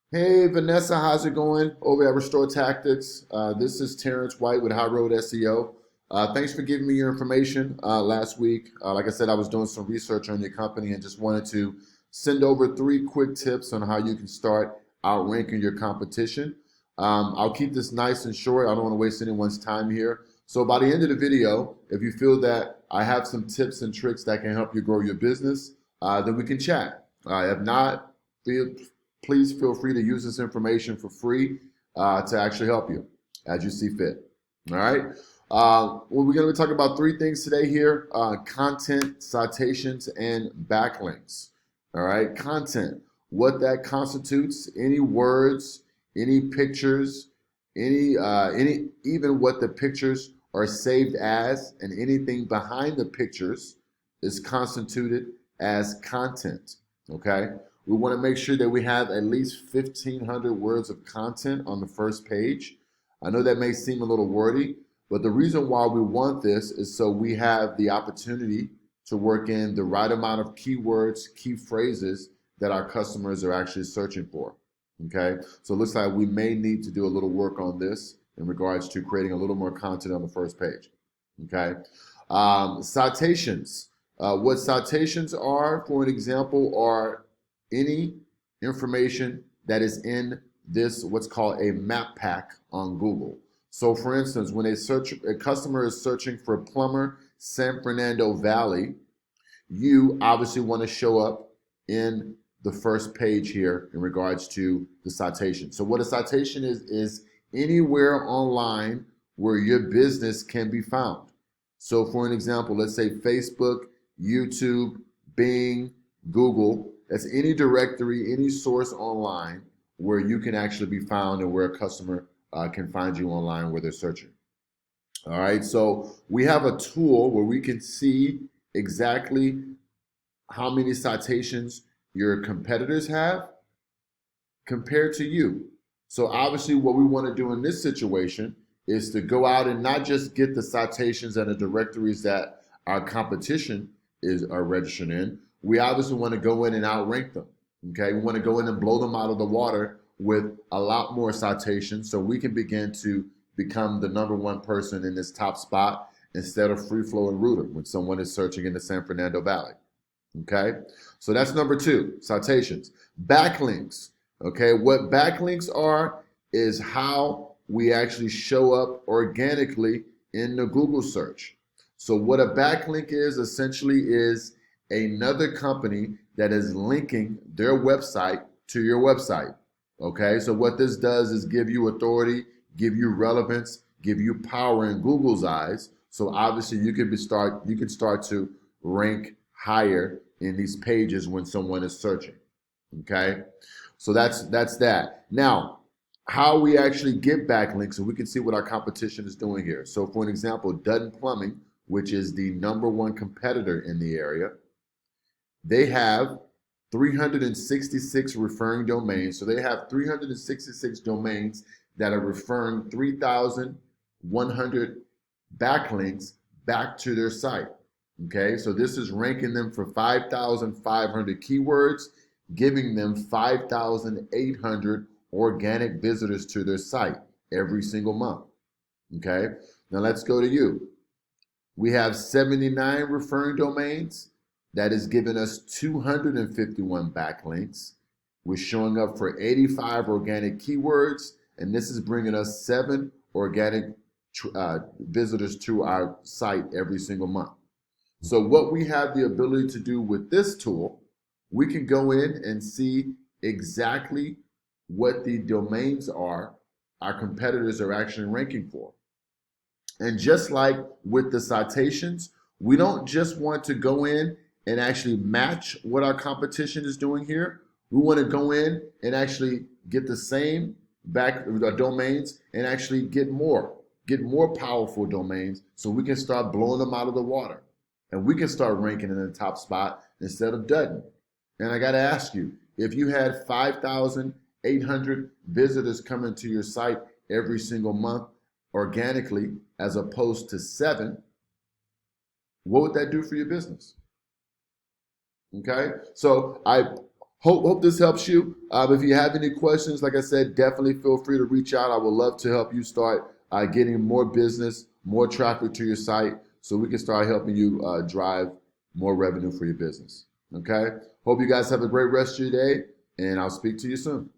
Hey Vanessa, how's it going over at Restore Tactics? This is Terrence White with High Road SEO. Thanks for giving me your information last week. Like I said, I was doing some research on your company and just wanted to send over three quick tips on how you can start outranking your competition. I'll keep this nice and short. I don't want to waste anyone's time here. So by the end of the video, if you feel that I have some tips and tricks that can help you grow your business, then we can chat. If not, feel please feel free to use this information for free to actually help you as you see fit. All right. Well, we're going to be talking about three things today here: content, citations, and backlinks. All right. Content, what that constitutes, any words, any pictures, any even what the pictures are saved as, and anything behind the pictures is constituted as content. Okay. We want to make sure that we have at least 1,500 words of content on the first page. I know that may seem a little wordy, but the reason why we want this is so we have the opportunity to work in the right amount of keywords, key phrases that our customers are actually searching for. Okay, so it looks like we may need to do a little work on this in regards to creating a little more content on the first page. Okay, citations. What citations are, for an example, are any information that is in this what's called a map pack on Google. So for instance, when a customer is searching for Plumber, San Fernando Valley, you obviously want to show up in the first page here in regards to the citation. So what a citation is anywhere online where your business can be found. So for an example, let's say Facebook, YouTube, Bing, Google. That's any directory, any source online where you can actually be found and where a customer can find you online where they're searching. All right, so we have a tool where we can see exactly how many citations your competitors have compared to you. So obviously what we want to do in this situation is to go out and not just get the citations and the directories that our competition are registered in. We obviously want to go in and outrank them. Okay, we want to go in and blow them out of the water with a lot more citations so we can begin to become the number one person in this top spot instead of free flowing router when someone is searching in the San Fernando Valley. Okay, so that's number two, citations. Backlinks. Okay, what backlinks are is how we actually show up organically in the Google search. So what a backlink is essentially is another company that is linking their website to your website. Okay, so what this does is give you authority, give you relevance, give you power in Google's eyes. So obviously you can start to rank higher in these pages when someone is searching. Okay, so that's that. Now, how we actually get backlinks, so we can see what our competition is doing here. So for an example, Dutton Plumbing, which is the number one competitor in the area, they have 366 referring domains. So they have 366 domains that are referring 3,100 backlinks back to their site. Okay, so this is ranking them for 5,500 keywords, giving them 5,800 organic visitors to their site every single month. Okay, now let's go to you. We have 79 referring domains. That is giving us 251 backlinks. We're showing up for 85 organic keywords, and this is bringing us 7 organic visitors to our site every single month. So what we have the ability to do with this tool, we can go in and see exactly what the domains are our competitors are actually ranking for. And just like with the citations, we don't just want to go in and actually match what our competition is doing here. We want to go in and actually get the same domains and actually get more powerful domains so we can start blowing them out of the water. And we can start ranking in the top spot instead of Dutton. And I got to ask you, if you had 5,800 visitors coming to your site every single month organically, as opposed to 7, what would that do for your business? Okay, so I Hope this helps you. If you have any questions, like I said, definitely feel free to reach out. I would love to help you start getting more business, more traffic to your site, so we can start helping you drive more revenue for your business. Okay? Hope you guys have a great rest of your day, and I'll speak to you soon.